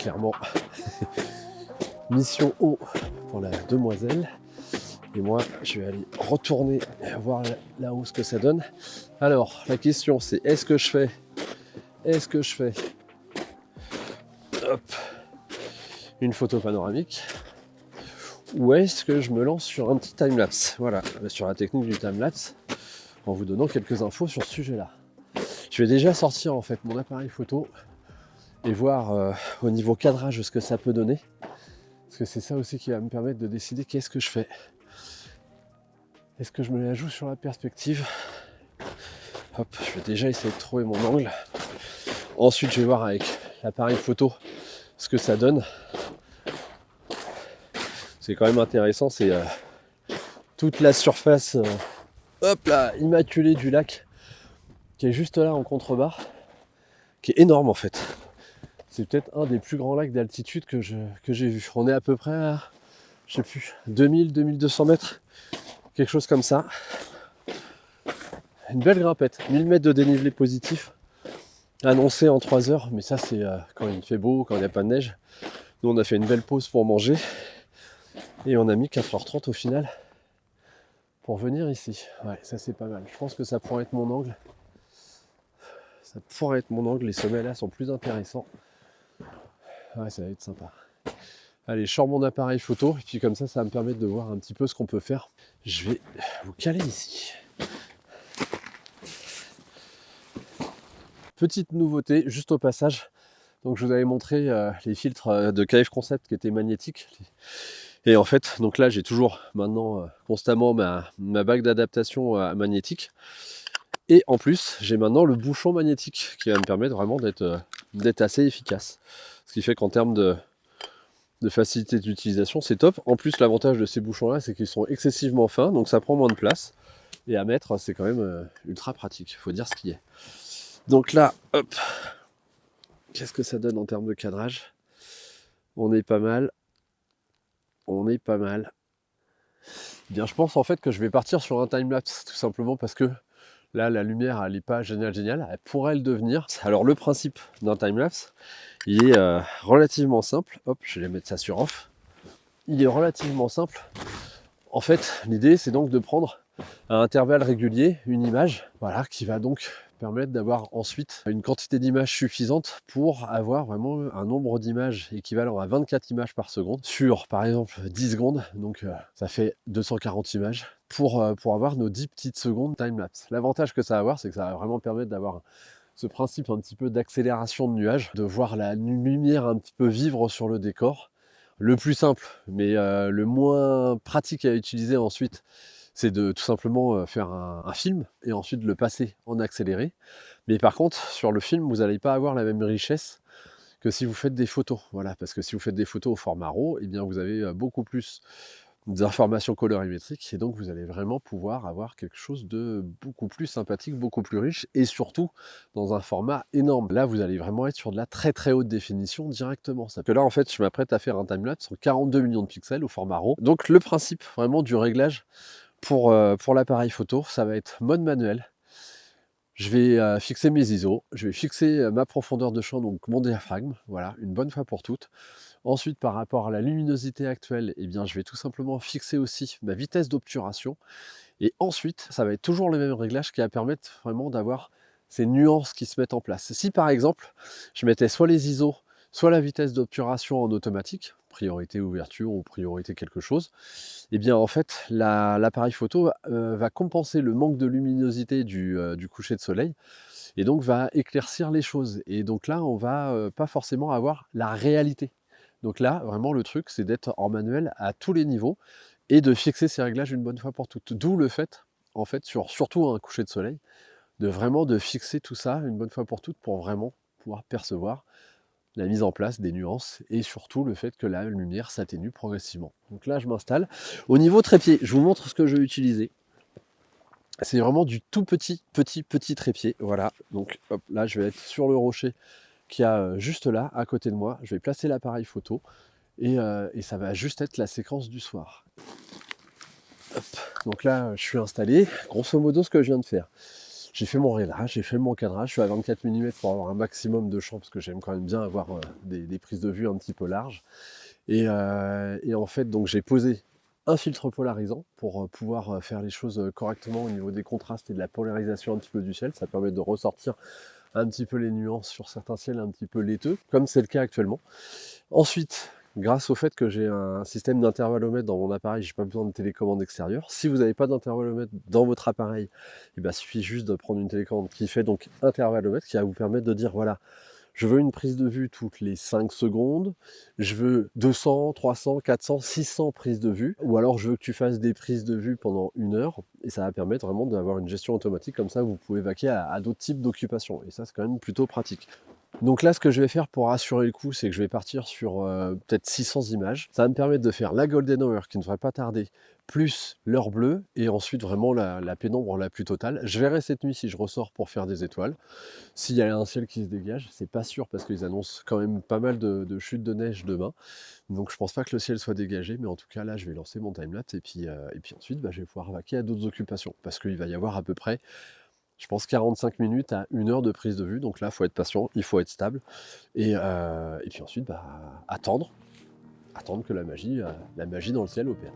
clairement mission eau pour la demoiselle. Et moi, je vais aller retourner voir là-haut ce que ça donne. Alors, la question c'est est-ce que je fais hop, une photo panoramique ou est-ce que je me lance sur un petit timelapse? Voilà, sur la technique du timelapse, en vous donnant quelques infos sur ce sujet-là. Je vais déjà sortir en fait mon appareil photo et voir au niveau cadrage ce que ça peut donner. Parce que c'est ça aussi qui va me permettre de décider qu'est-ce que je fais. Est-ce que je me la joue sur la perspective? Hop, je vais déjà essayer de trouver mon angle. Ensuite, je vais voir avec l'appareil photo ce que ça donne. C'est quand même intéressant, c'est toute la surface hop là, immaculée du lac qui est juste là en contrebas, qui est énorme en fait. C'est peut-être un des plus grands lacs d'altitude que j'ai vu. On est à peu près à, je sais plus, 2000-2200 mètres, quelque chose comme ça. Une belle grimpette, 1000 mètres de dénivelé positif, annoncé en 3 heures, mais ça c'est quand il fait beau, quand il n'y a pas de neige. Nous on a fait une belle pause pour manger, et on a mis 4h30 au final pour venir ici. Ouais, ça c'est pas mal. Je pense que ça pourrait être mon angle. Ça pourrait être mon angle, les sommets là sont plus intéressants. Ouais, ça va être sympa. Allez, je sors mon appareil photo, et puis comme ça va me permettre de voir un petit peu ce qu'on peut faire. Je vais vous caler ici. Petite nouveauté, juste au passage. Donc je vous avais montré les filtres de KF Concept qui étaient magnétiques. Et en fait, donc là j'ai toujours maintenant constamment ma bague d'adaptation magnétique. Et en plus, j'ai maintenant le bouchon magnétique qui va me permettre vraiment d'être assez efficace. Ce qui fait qu'en termes de facilité d'utilisation, c'est top. En plus, l'avantage de ces bouchons-là, c'est qu'ils sont excessivement fins, donc ça prend moins de place. Et à mettre, c'est quand même ultra pratique, il faut dire ce qui est. Donc là, hop, qu'est-ce que ça donne en termes de cadrage? On est pas mal. Bien, je pense en fait que je vais partir sur un timelapse, tout simplement parce que là, la lumière, elle n'est pas géniale. Elle pourrait le devenir. Alors, le principe d'un timelapse, il est relativement simple. Hop, je vais mettre ça sur off. Il est relativement simple. En fait, l'idée, c'est donc de prendre à intervalles réguliers une image, voilà, qui va donc permettre d'avoir ensuite une quantité d'images suffisante pour avoir vraiment un nombre d'images équivalent à 24 images par seconde sur par exemple 10 secondes, donc ça fait 240 images pour avoir nos 10 petites secondes timelapse. L'avantage que ça va avoir, c'est que ça va vraiment permettre d'avoir ce principe un petit peu d'accélération de nuages, de voir la lumière un petit peu vivre sur le décor. Le plus simple, mais le moins pratique à utiliser ensuite, c'est de tout simplement faire un film et ensuite le passer en accéléré. Mais par contre, sur le film, vous n'allez pas avoir la même richesse que si vous faites des photos. Voilà, parce que si vous faites des photos au format RAW, eh bien vous avez beaucoup plus d'informations colorimétriques et donc vous allez vraiment pouvoir avoir quelque chose de beaucoup plus sympathique, beaucoup plus riche et surtout dans un format énorme. Là, vous allez vraiment être sur de la très haute définition directement. Ça que là, en fait, je m'apprête à faire un timelapse sur 42 millions de pixels au format RAW. Donc le principe vraiment du réglage pour l'appareil photo, ça va être mode manuel. Je vais fixer mes ISO, je vais fixer ma profondeur de champ, donc mon diaphragme, voilà, une bonne fois pour toutes. Ensuite, par rapport à la luminosité actuelle, eh bien, je vais tout simplement fixer aussi ma vitesse d'obturation. Et ensuite, ça va être toujours le même réglage qui va permettre vraiment d'avoir ces nuances qui se mettent en place. Si par exemple, je mettais soit les ISO, soit la vitesse d'obturation en automatique, priorité ouverture ou priorité quelque chose, et bien en fait, l'appareil photo va compenser le manque de luminosité du coucher de soleil et donc va éclaircir les choses. Et donc là, on va pas forcément avoir la réalité. Donc là, vraiment, le truc, c'est d'être en manuel à tous les niveaux et de fixer ces réglages une bonne fois pour toutes. D'où le fait, en fait, surtout un coucher de soleil, de fixer tout ça une bonne fois pour toutes pour vraiment pouvoir percevoir la mise en place des nuances et surtout le fait que la lumière s'atténue progressivement. Donc là, je m'installe. Au niveau trépied, je vous montre ce que je vais utiliser. C'est vraiment du tout petit trépied. Voilà, donc hop, là, je vais être sur le rocher qui a juste là, à côté de moi. Je vais placer l'appareil photo et ça va juste être la séquence du soir. Hop. Donc là, je suis installé. Grosso modo, ce que je viens de faire, J'ai fait mon réglage, j'ai fait mon cadrage, je suis à 24 mm pour avoir un maximum de champ, parce que j'aime quand même bien avoir des prises de vue un petit peu larges. Et en fait, donc j'ai posé un filtre polarisant pour pouvoir faire les choses correctement au niveau des contrastes et de la polarisation un petit peu du ciel. Ça permet de ressortir un petit peu les nuances sur certains ciels un petit peu laiteux, comme c'est le cas actuellement. Ensuite, grâce au fait que j'ai un système d'intervallomètre dans mon appareil, j'ai pas besoin de télécommande extérieure. Si vous n'avez pas d'intervallomètre dans votre appareil, il suffit juste de prendre une télécommande qui fait donc intervallomètre, qui va vous permettre de dire voilà, je veux une prise de vue toutes les 5 secondes, je veux 200, 300, 400, 600 prises de vue, ou alors je veux que tu fasses des prises de vue pendant 1 heure, et ça va permettre vraiment d'avoir une gestion automatique, comme ça vous pouvez vaquer à d'autres types d'occupations, et ça c'est quand même plutôt pratique. Donc là, ce que je vais faire pour assurer le coup, c'est que je vais partir sur peut-être 600 images. Ça va me permettre de faire la golden hour qui ne devrait pas tarder, plus l'heure bleue, et ensuite vraiment la pénombre la plus totale. Je verrai cette nuit si je ressors pour faire des étoiles. S'il y a un ciel qui se dégage, c'est pas sûr parce qu'ils annoncent quand même pas mal de chutes de neige demain. Donc je pense pas que le ciel soit dégagé, mais en tout cas là je vais lancer mon timelapse et puis ensuite je vais pouvoir vaquer à d'autres occupations. Parce qu'il va y avoir à peu près, je pense, 45 minutes à 1 heure de prise de vue. Donc là, il faut être patient, il faut être stable. Et puis ensuite, attendre que la magie dans le ciel opère.